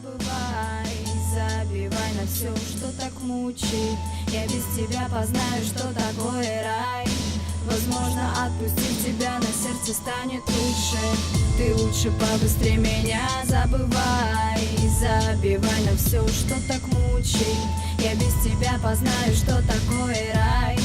забывай, забивай на все, что так мучит. Я без тебя познаю, что такое рай. Возможно, отпустив тебя, на сердце станет лучше. Ты лучше побыстрее меня забывай, забивай на все, что так мучит. Я без тебя познаю, что такое рай.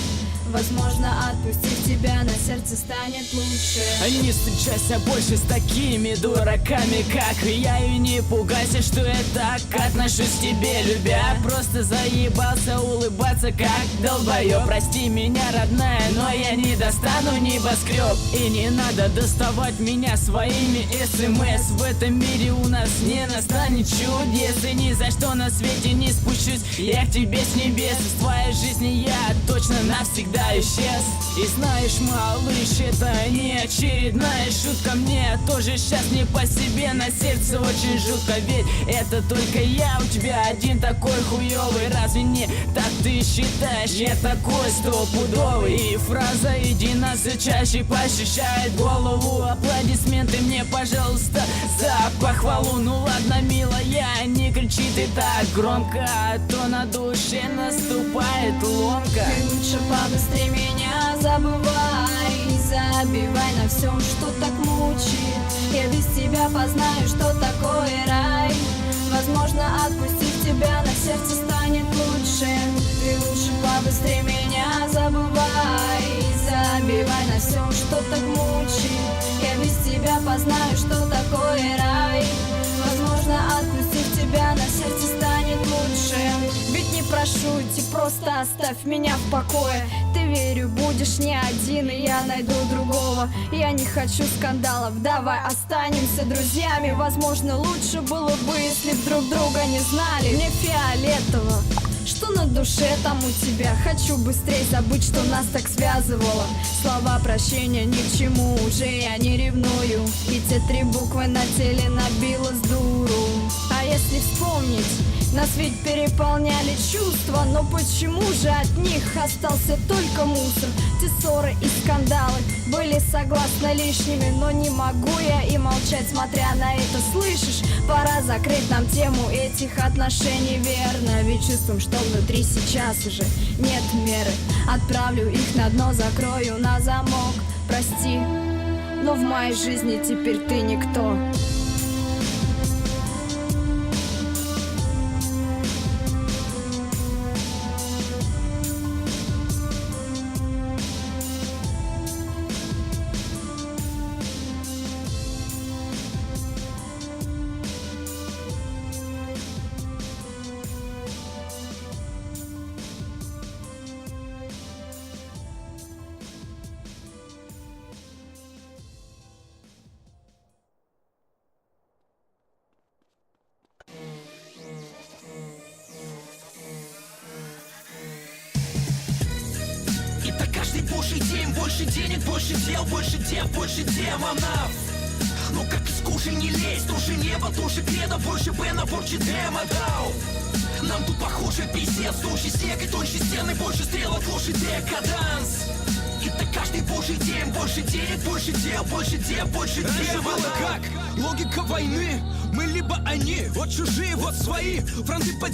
Возможно, отпустив тебя, на сердце станет лучше. Не встречайся больше с такими дураками, как я. И не пугайся, что я так отношусь к тебе, любя. Просто заебался улыбаться, как долбоёб. Прости меня, родная, но я не достану небоскреб. И не надо доставать меня своими СМС. В этом мире у нас не настанет чудес. И ни за что на свете не спущусь я к тебе с небес. Из твоей жизни я точно навсегда исчез. И знаешь, малыш, это не очередная шутка. Мне тоже сейчас не по себе, на сердце очень жутко. Ведь это только я у тебя один такой хуёвый. Разве не так ты считаешь? Я такой стопудовый. И фраза «иди нас все чаще» пощущает голову. Аплодисменты мне, пожалуйста, за похвалу. Ну ладно, милая, не кричи ты так громко, а то на душе наступает ломка. Ты лучше побыстрее меня забывай, забивай на всем, что так мучит. Я без тебя познаю, что такое рай. Возможно, отпустив тебя, на сердце станет лучше. Ты лучше побыстрее меня забывай, забивай на всем, что так мучит. Я без тебя познаю, что такое рай. Возможно, отпустив тебя, на сердце станет лучше. Ведь не прошу идти, просто оставь меня в покое. Ты, верю, будешь не один, и я найду другого. Я не хочу скандалов, давай останемся друзьями. Возможно, лучше было бы, если б друг друга не знали. Мне фиолетово, что на душе там у тебя. Хочу быстрее забыть, что нас так связывало. Слова прощения ни к чему, уже я не ревную. И те 3 буквы на теле набилось дуру. А если вспомнить, нас ведь переполняли чувства. Но почему же от них остался только мусор? Те ссоры и скандалы были, согласна, лишними. Но не могу я и молчать, смотря на это, слышишь? Пора закрыть нам тему этих отношений, верно. Ведь чувствуем, что внутри сейчас уже нет меры. Отправлю их на дно, закрою на замок. Прости, но в моей жизни теперь ты никто. Каждый божий день, больше денег, больше дел, больше дев, больше демонов. Но как из кожи не лезть, тоже небо, тоже кредо, больше Бена, больше демо дал. Нам тут похоже пиздец, толще снег и тоньше стены, больше стрелок, лучше декаданс. И так каждый божий день, больше денег, больше дел, больше дев, больше демонов. Было как логика войны, мы либо они, вот чужие, вот свои, фронты